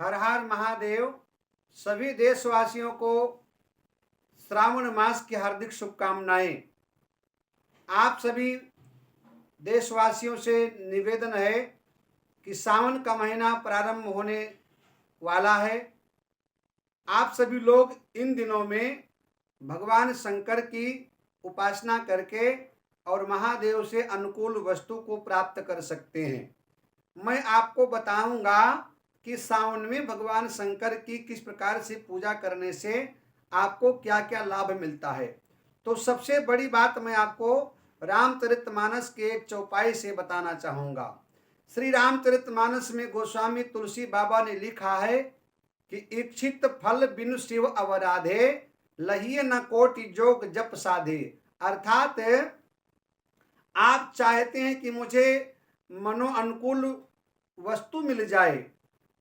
हर हर महादेव। सभी देशवासियों को श्रावण मास की हार्दिक शुभकामनाएं। आप सभी देशवासियों से निवेदन है कि सावन का महीना प्रारंभ होने वाला है। आप सभी लोग इन दिनों में भगवान शंकर की उपासना करके और महादेव से अनुकूल वस्तु को प्राप्त कर सकते हैं। मैं आपको बताऊंगा कि सावन में भगवान शंकर की किस प्रकार से पूजा करने से आपको क्या क्या लाभ मिलता है। तो सबसे बड़ी बात मैं आपको रामचरितमानस के एक चौपाई से बताना चाहूंगा। श्री रामचरितमानस में गोस्वामी तुलसी बाबा ने लिखा है कि इच्छित फल बिनु शिव अवराधे, लहिए न कोटि जोग जप साधे। अर्थात आप चाहते हैं कि मुझे मनो अनुकूल वस्तु मिल जाए,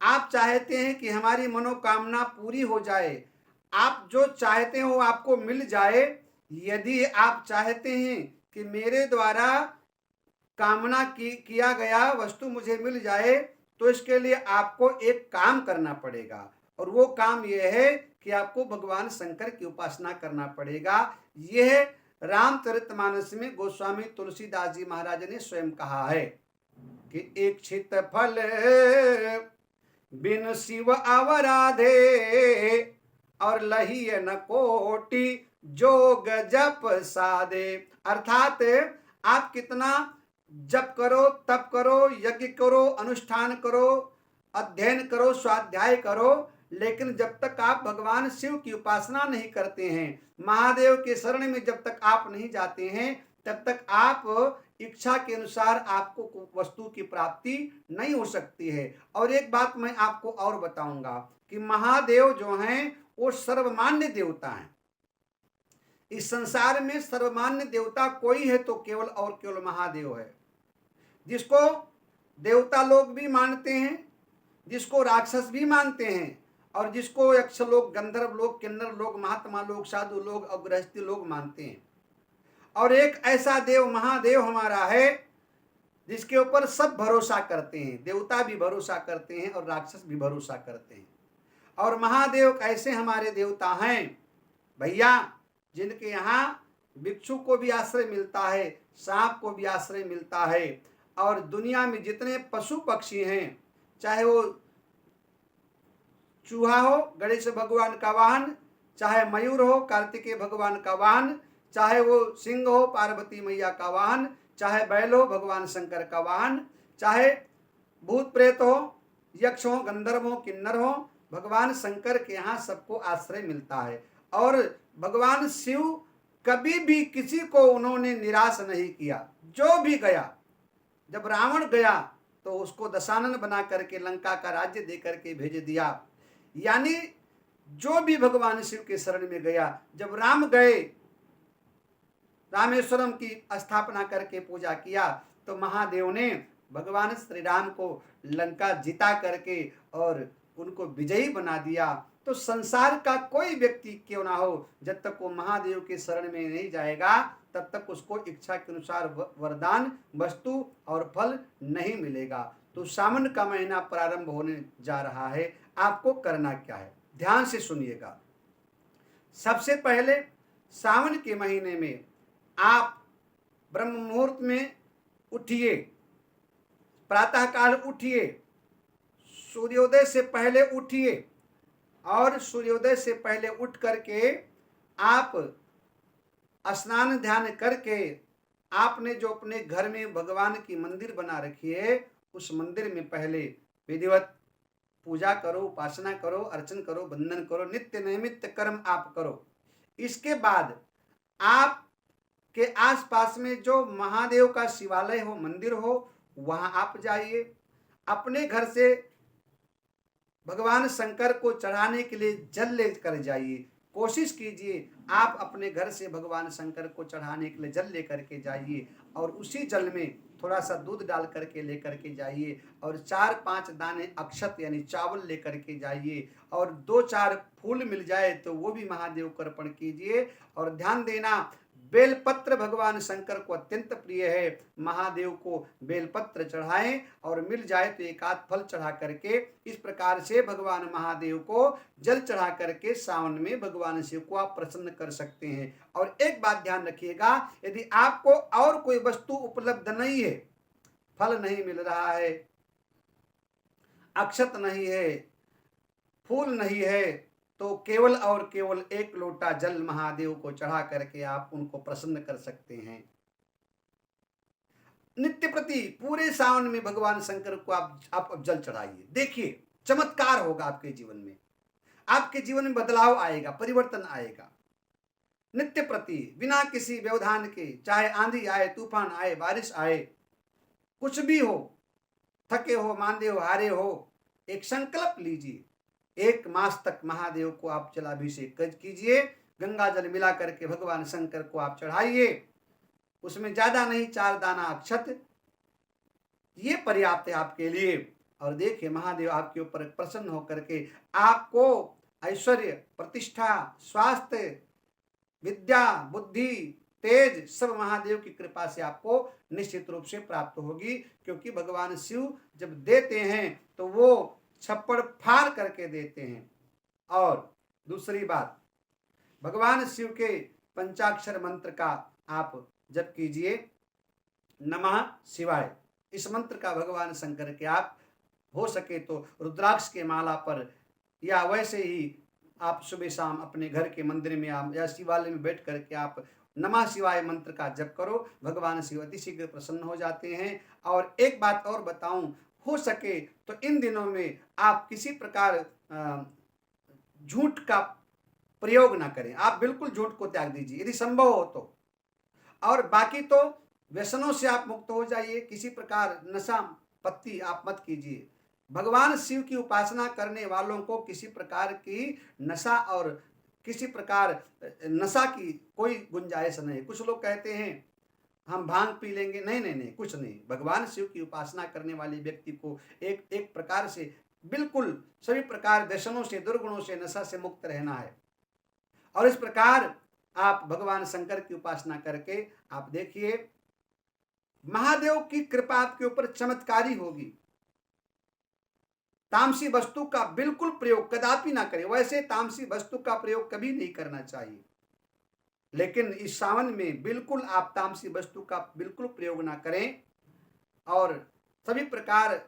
आप चाहते हैं कि हमारी मनोकामना पूरी हो जाए, आप जो चाहते हो आपको मिल जाए। यदि आप चाहते हैं कि मेरे द्वारा कामना किया गया वस्तु मुझे मिल जाए, तो इसके लिए आपको एक काम करना पड़ेगा, और वो काम यह है कि आपको भगवान शंकर की उपासना करना पड़ेगा। यह रामचरितमानस में गोस्वामी तुलसीदास जी महाराज ने स्वयं कहा है कि इच्छित फल बिन शिव अवराधे, और लहिय न कोटि जोग जप साधे। अर्थात आप कितना जप करो, तप करो, यज्ञ करो, अनुष्ठान करो, अध्ययन करो, स्वाध्याय करो, लेकिन जब तक आप भगवान शिव की उपासना नहीं करते हैं, महादेव के शरण में जब तक आप नहीं जाते हैं, तब तक आप इच्छा के अनुसार आपको वस्तु की प्राप्ति नहीं हो सकती है। और एक बात मैं आपको और बताऊंगा कि महादेव जो हैं वो सर्वमान्य देवता हैं। इस संसार में सर्वमान्य देवता कोई है तो केवल और केवल महादेव है, जिसको देवता लोग भी मानते हैं, जिसको राक्षस भी मानते हैं, और जिसको यक्ष लोग, गंधर्व लोग, किन्नर लोग, महात्मा लोग, साधु लोग और गृहस्थी लोग मानते हैं। और एक ऐसा देव महादेव हमारा है जिसके ऊपर सब भरोसा करते हैं, देवता भी भरोसा करते हैं और राक्षस भी भरोसा करते हैं। और महादेव कैसे हमारे देवता हैं भैया, जिनके यहाँ भिक्षु को भी आश्रय मिलता है, सांप को भी आश्रय मिलता है, और दुनिया में जितने पशु पक्षी हैं, चाहे वो चूहा हो गणेश भगवान का वाहन, चाहे मयूर हो कार्तिकेय भगवान का वाहन, चाहे वो सिंह हो पार्वती मैया का वाहन, चाहे बैल हो भगवान शंकर का वाहन, चाहे भूत प्रेत हो, यक्ष हो, गंधर्व हो, किन्नर हो, भगवान शंकर के यहाँ सबको आश्रय मिलता है। और भगवान शिव कभी भी किसी को उन्होंने निराश नहीं किया। जो भी गया, जब रावण गया तो उसको दशानन बना करके लंका का राज्य दे करके भेज दिया। यानी जो भी भगवान शिव के शरण में गया, जब राम गए रामेश्वरम की स्थापना करके पूजा किया, तो महादेव ने भगवान श्री राम को लंका जिता करके और उनको विजयी बना दिया। तो संसार का कोई व्यक्ति क्यों ना हो, जब तक वो महादेव के शरण में नहीं जाएगा, तब तक उसको इच्छा के अनुसार वरदान, वस्तु और फल नहीं मिलेगा। तो सावन का महीना प्रारंभ होने जा रहा है। आपको करना क्या है, ध्यान से सुनिएगा। सबसे पहले सावन के महीने में आप ब्रह्म मुहूर्त में उठिए, प्रातःकाल उठिए, सूर्योदय से पहले उठिए, और सूर्योदय से पहले उठ करके आप स्नान ध्यान करके आपने जो अपने घर में भगवान की मंदिर बना रखी है, उस मंदिर में पहले विधिवत पूजा करो, उपासना करो, अर्चन करो, वंदन करो, नित्य नैमित्य कर्म आप करो। इसके बाद आप के आसपास में जो महादेव का शिवालय हो, मंदिर हो, वहां आप जाइए। अपने घर से भगवान शंकर को चढ़ाने के लिए जल लेकर जाइए। कोशिश कीजिए आप अपने घर से भगवान शंकर को चढ़ाने के लिए जल लेकर के जाइए, और उसी जल में थोड़ा सा दूध डाल करके लेकर के जाइए, और 4-5 दाने अक्षत यानी चावल लेकर के जाइए, और 2-4 फूल मिल जाए तो वो भी महादेव को अर्पण कीजिए। और ध्यान देना, बेलपत्र भगवान शंकर को अत्यंत प्रिय है। महादेव को बेलपत्र चढ़ाएं और मिल जाए तो एक आध फल चढ़ा करके इस प्रकार से भगवान महादेव को जल चढ़ा करके सावन में भगवान शिव को आप प्रसन्न कर सकते हैं। और एक बात ध्यान रखिएगा, यदि आपको और कोई वस्तु उपलब्ध नहीं है, फल नहीं मिल रहा है, अक्षत नहीं है, फूल नहीं है, तो केवल और केवल एक लोटा जल महादेव को चढ़ा करके आप उनको प्रसन्न कर सकते हैं। नित्य प्रति पूरे सावन में भगवान शंकर को आप जल चढ़ाइए, देखिए चमत्कार होगा आपके जीवन में, आपके जीवन में बदलाव आएगा, परिवर्तन आएगा। नित्य प्रति बिना किसी व्यवधान के, चाहे आंधी आए, तूफान आए, बारिश आए, कुछ भी हो, थके हो, मांदे हो, हारे हो, एक संकल्प लीजिए, 1 मास तक महादेव को आप जलाभिषेक कीजिए, गंगा जल मिला करके भगवान शंकर को आप चढ़ाइए, उसमें ज्यादा नहीं, 4 दाना अक्षत, ये पर्याप्त है आपके लिए। और देखिए महादेव आपके ऊपर प्रसन्न होकर के आपको ऐश्वर्य, प्रतिष्ठा, स्वास्थ्य, विद्या, बुद्धि, तेज सब महादेव की कृपा से आपको निश्चित रूप से प्राप्त होगी। क्योंकि भगवान शिव जब देते हैं तो वो छप्पड़ फाड़ करके देते हैं। और दूसरी बात, भगवान शिव के पंचाक्षर मंत्र का आप जप कीजिए, नमः शिवाय। इस मंत्र का भगवान शंकर के आप हो सके तो रुद्राक्ष के माला पर या वैसे ही आप सुबह शाम अपने घर के मंदिर में या शिवालय में बैठ करके आप नमः शिवाय मंत्र का जप करो, भगवान शिव अति शीघ्र प्रसन्न हो जाते हैं। और एक बात और बताऊं, हो सके तो इन दिनों में आप किसी प्रकार झूठ का प्रयोग ना करें, आप बिल्कुल झूठ को त्याग दीजिए यदि संभव हो तो। और बाकी तो व्यसनों से आप मुक्त हो जाइए, किसी प्रकार नशा पत्ती आप मत कीजिए। भगवान शिव की उपासना करने वालों को किसी प्रकार की नशा और किसी प्रकार नशा की कोई गुंजाइश नहीं। कुछ लोग कहते हैं हम भांग पी लेंगे, नहीं नहीं नहीं, कुछ नहीं। भगवान शिव की उपासना करने वाले व्यक्ति को एक प्रकार से बिल्कुल सभी प्रकार व्यसनों से, दुर्गुणों से, नशा से मुक्त रहना है। और इस प्रकार आप भगवान शंकर की उपासना करके आप देखिए महादेव की कृपा आपके ऊपर चमत्कारी होगी। तामसी वस्तु का बिल्कुल प्रयोग कदापि ना करें, वैसे तामसी वस्तु का प्रयोग कभी नहीं करना चाहिए, लेकिन इस सावन में बिल्कुल आप तामसी वस्तु का बिल्कुल प्रयोग ना करें। और सभी प्रकार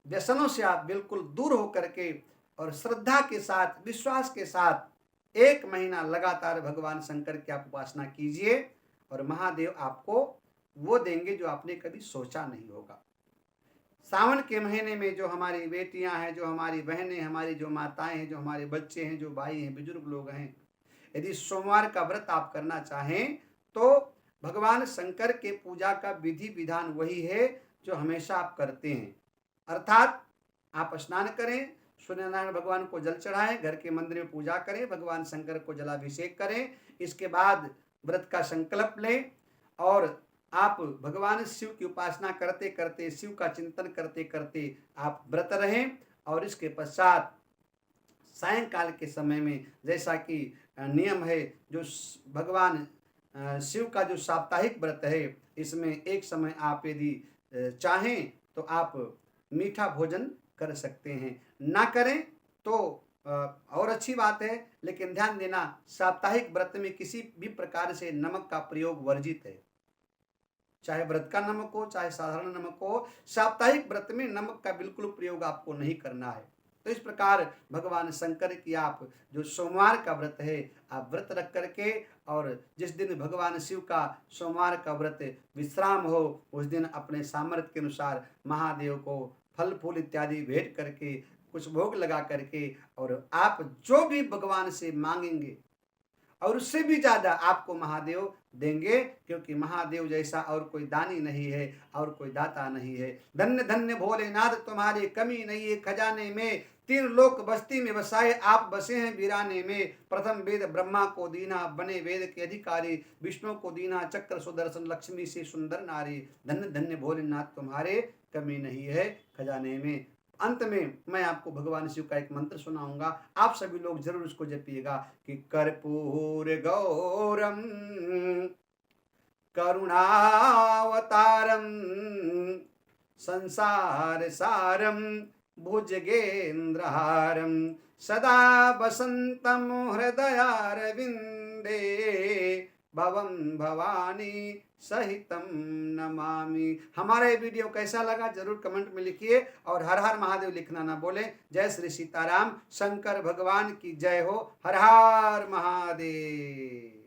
व्यसनों से आप बिल्कुल दूर होकर के और श्रद्धा के साथ, विश्वास के साथ 1 महीना लगातार भगवान शंकर की आप उपासना कीजिए और महादेव आपको वो देंगे जो आपने कभी सोचा नहीं होगा। सावन के महीने में जो हमारी बेटियां हैं, जो हमारी बहनें, हमारी जो माताएं हैं, जो हमारे बच्चे हैं, जो भाई हैं, बुजुर्ग लोग हैं, यदि सोमवार का व्रत आप करना चाहें तो भगवान शंकर के पूजा का विधि विधान वही है जो हमेशा आप करते हैं। अर्थात आप स्नान करें, सूर्यनारायण भगवान को जल चढ़ाएं, घर के मंदिर में पूजा करें, भगवान शंकर को जलाभिषेक करें, इसके बाद व्रत का संकल्प लें और आप भगवान शिव की उपासना करते करते, शिव का चिंतन करते करते आप व्रत रहें। और इसके पश्चात सायंकाल के समय में, जैसा कि नियम है, जो भगवान शिव का जो साप्ताहिक व्रत है, इसमें एक समय आप यदि चाहें तो आप मीठा भोजन कर सकते हैं, ना करें तो और अच्छी बात है। लेकिन ध्यान देना, साप्ताहिक व्रत में किसी भी प्रकार से नमक का प्रयोग वर्जित है, चाहे व्रत का नमक हो, चाहे साधारण नमक हो। साप्ताहिक व्रत में नमक का बिल्कुल प्रयोग आपको नहीं करना है। तो इस प्रकार भगवान शंकर की आप जो सोमवार का व्रत है, आप व्रत रख करके, और जिस दिन भगवान शिव का सोमवार का व्रत विश्राम हो, उस दिन अपने सामर्थ्य के अनुसार महादेव को फल फूल इत्यादि भेंट करके, कुछ भोग लगा करके, और आप जो भी भगवान से मांगेंगे और उससे भी ज्यादा आपको महादेव देंगे, क्योंकि महादेव जैसा और कोई दानी नहीं है और कोई दाता नहीं है। धन्य धन्य भोलेनाथ तुम्हारी कमी नहीं है खजाने में, 3 लोक बस्ती में बसाए आप बसे हैं वीराने में। प्रथम वेद ब्रह्मा को दीना, बने वेद के अधिकारी, विष्णु को दीना, चक्र सुदर्शन, लक्ष्मी से सुंदर नारी। धन्य धन्य भोलेनाथ तुम्हारे कमी नहीं है खजाने में। अंत में मैं आपको भगवान शिव का एक मंत्र सुनाऊंगा, आप सभी लोग जरूर उसको जपिएगा कि कर्पूर गौरम करुणावतारम संसार सारम भुजगेन्द्रहारम सदा वसंतम हृदयारविंदे भवम भवानी सहितम नमामि। हमारा ये वीडियो कैसा लगा जरूर कमेंट में लिखिए और हर हर महादेव लिखना ना बोले। जय श्री सीताराम, शंकर भगवान की जय हो। हर हर महादेव।